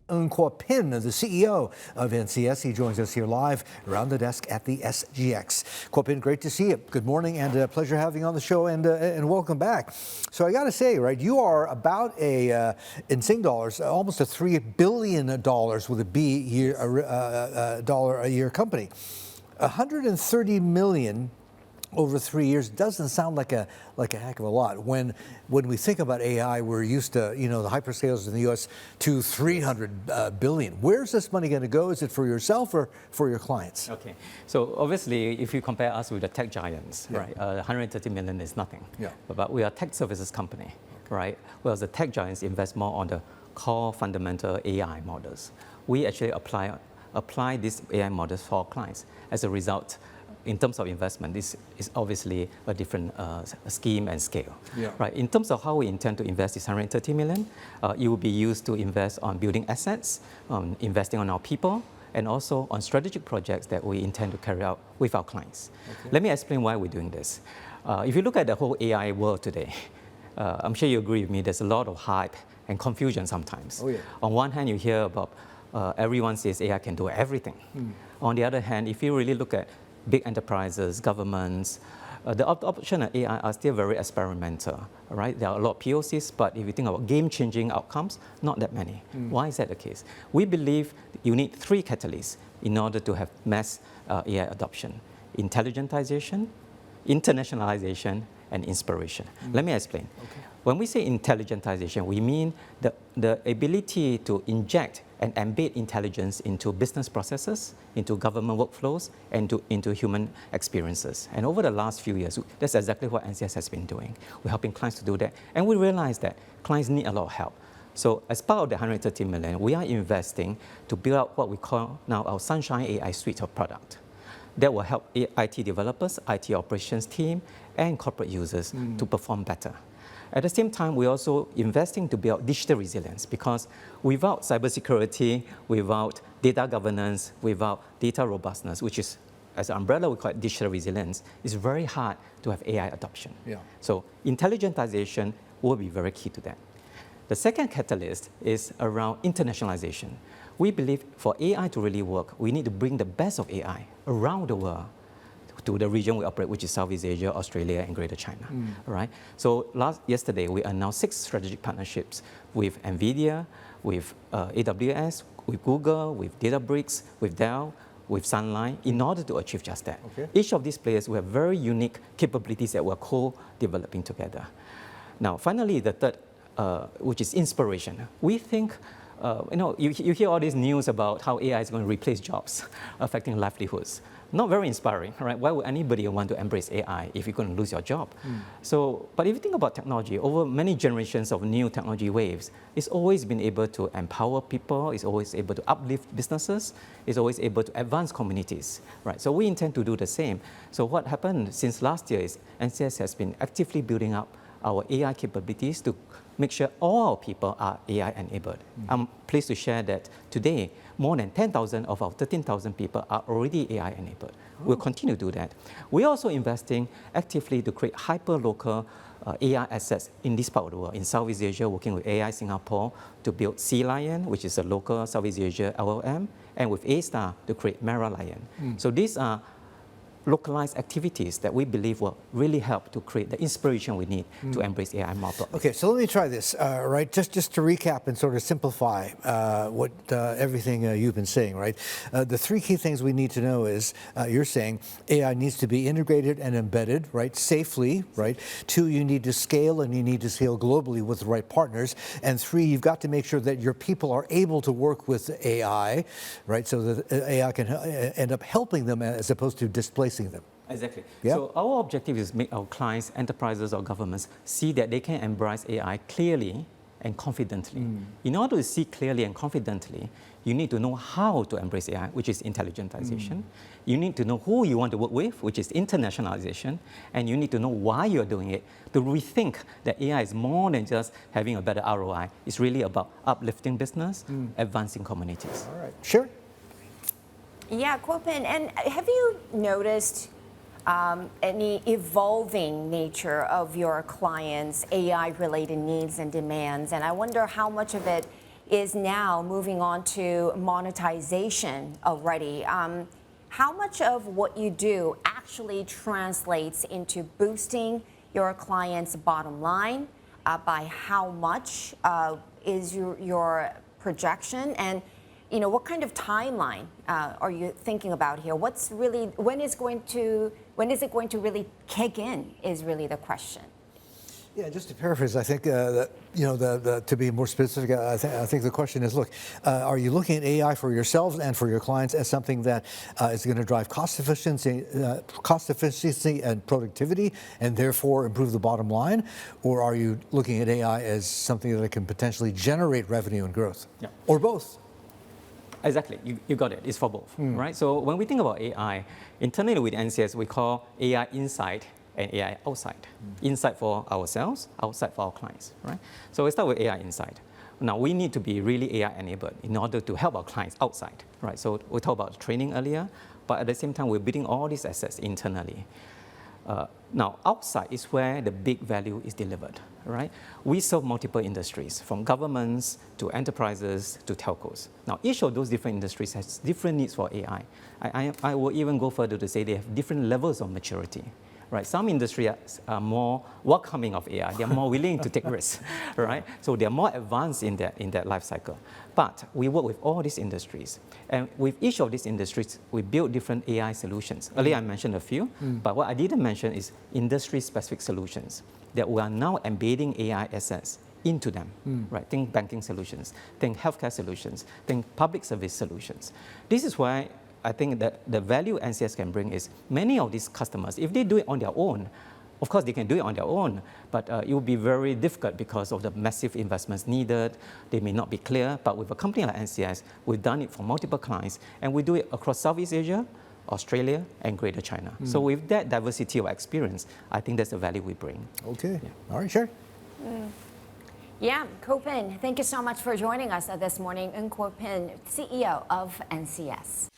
Kuo Pin, the CEO of NCS. He joins us here live around the desk at the SGX. Kuo Pin, great to see you. Good morning and pleasure having you on the show and welcome back. So I got to say, right, you are about in Sing dollars, almost a $3 billion with a B year, dollar a year company. 130 million over 3 years doesn't sound like a heck of a lot. When we think about AI, we're used to, the hyperscalers in the U.S. to 300 billion. Where's this money going to go? Is it for yourself or for your clients? Okay, so obviously, if you compare us with the tech giants, right, 130 million is nothing. Yeah. But we are a tech services company, right? Whereas the tech giants invest more on the core fundamental AI models. We actually apply these AI models for our clients. As a result, in terms of investment, this is obviously a different scheme and scale. Yeah. Right? In terms of how we intend to invest this 130 million, it will be used to invest on building assets, investing on our people, and also on strategic projects that we intend to carry out with our clients. Okay. Let me explain why we're doing this. If you look at the whole AI world today, I'm sure you agree with me, there's a lot of hype and confusion sometimes. Oh, yeah. On one hand, you hear about everyone says AI can do everything. On the other hand, if you really look at big enterprises, governments, the option of AI are still very experimental, right? There are a lot of POCs, but if you think about game-changing outcomes, not that many. Why is that the case? We believe you need 3 catalysts in order to have mass AI adoption: intelligentization, internationalization, and inspiration. Let me explain. Okay. When we say intelligentization, we mean the ability to inject and embed intelligence into business processes, into government workflows, and into human experiences. And over the last few years, that's exactly what NCS has been doing. We're helping clients to do that. And we realize that clients need a lot of help. So as part of the 130 million, we are investing to build out what we call now our Sunshine.AI suite of product that will help IT developers, IT operations team, and corporate users to perform better. At the same time, we're also investing to build digital resilience, because without cybersecurity, without data governance, without data robustness, which is, as an umbrella, we call it digital resilience, it's very hard to have AI adoption. Yeah. So intelligentization will be very key to that. The second catalyst is around internationalization. We believe for AI to really work, we need to bring the best of AI around the world to the region we operate, which is Southeast Asia, Australia, and Greater China. Right? So yesterday, we announced 6 strategic partnerships with NVIDIA, with AWS, with Google, with Databricks, with Dell, with Sunline, in order to achieve just that. Okay. Each of these players will have very unique capabilities that we're co-developing together. Now, finally, the third, which is inspiration. We think, you hear all this news about how AI is going to replace jobs, affecting livelihoods. Not very inspiring, right? Why would anybody want to embrace AI if you're going to lose your job? But if you think about technology, over many generations of new technology waves, it's always been able to empower people, it's always able to uplift businesses, it's always able to advance communities, right? So we intend to do the same. So what happened since last year is NCS has been actively building up our AI capabilities to make sure all our people are AI enabled. I'm pleased to share that today, more than 10,000 of our 13,000 people are already AI enabled. We'll continue to do that. We're also investing actively to create hyper-local AI assets in this part of the world. In Southeast Asia, working with AI Singapore to build Sea Lion, which is a local Southeast Asia LLM, and with A-Star to create Mara Lion. So these are localized activities that we believe will really help to create the inspiration we need to embrace AI more broadly. Okay, so let me try this, right? Just to recap and sort of simplify what everything you've been saying, right? The 3 key things we need to know is, you're saying AI needs to be integrated and embedded, right? Safely, right? 2, you need to scale, and you need to scale globally with the right partners. And 3, you've got to make sure that your people are able to work with AI, right? So that AI can end up helping them as opposed to displacing them. Exactly. Yeah. So our objective is to make our clients, enterprises, or governments see that they can embrace AI clearly and confidently. In order to see clearly and confidently, you need to know how to embrace AI, which is intelligentization. You need to know who you want to work with, which is internationalization. And you need to know why you're doing it, to rethink that AI is more than just having a better ROI. It's really about uplifting business, advancing communities. All right. Sure. Yeah, Kuo Pin, and have you noticed any evolving nature of your clients' AI-related needs and demands? And I wonder how much of it is now moving on to monetization already. How much of what you do actually translates into boosting your client's bottom line? By how much is your projection? And what kind of timeline are you thinking about here? What's really, when is it going to really kick in is really the question. Yeah, just to paraphrase, I think that, to be more specific, I think the question is, look, are you looking at AI for yourselves and for your clients as something that is going to drive cost efficiency and productivity, and therefore improve the bottom line, or are you looking at AI as something that can potentially generate revenue and growth, or both? Exactly, you got it. It's for both, right? So when we think about AI, internally with NCS, we call AI inside and AI outside. Inside for ourselves, outside for our clients, right? So we start with AI inside. Now we need to be really AI enabled in order to help our clients outside, right? So we talked about training earlier, but at the same time, we're building all these assets internally. Now, outside is where the big value is delivered, right? We serve multiple industries, from governments to enterprises to telcos. Now, each of those different industries has different needs for AI. I will even go further to say they have different levels of maturity. Right, some industries are more welcoming of AI. They are more willing to take risks, right? So they are more advanced in that life cycle. But we work with all these industries, and with each of these industries, we build different AI solutions. Earlier I mentioned a few, but what I didn't mention is industry-specific solutions that we are now embedding AI assets into them, right? Think banking solutions, think healthcare solutions, think public service solutions. This is why I think that the value NCS can bring is many of these customers, if they do it on their own, of course they can do it on their own, but it will be very difficult because of the massive investments needed. They may not be clear, but with a company like NCS, we've done it for multiple clients, and we do it across Southeast Asia, Australia, and Greater China. So with that diversity of experience, I think that's the value we bring. Okay, all right, Sherry. Yeah, Ko Pin, thank you so much for joining us this morning. Ko Pin, CEO of NCS.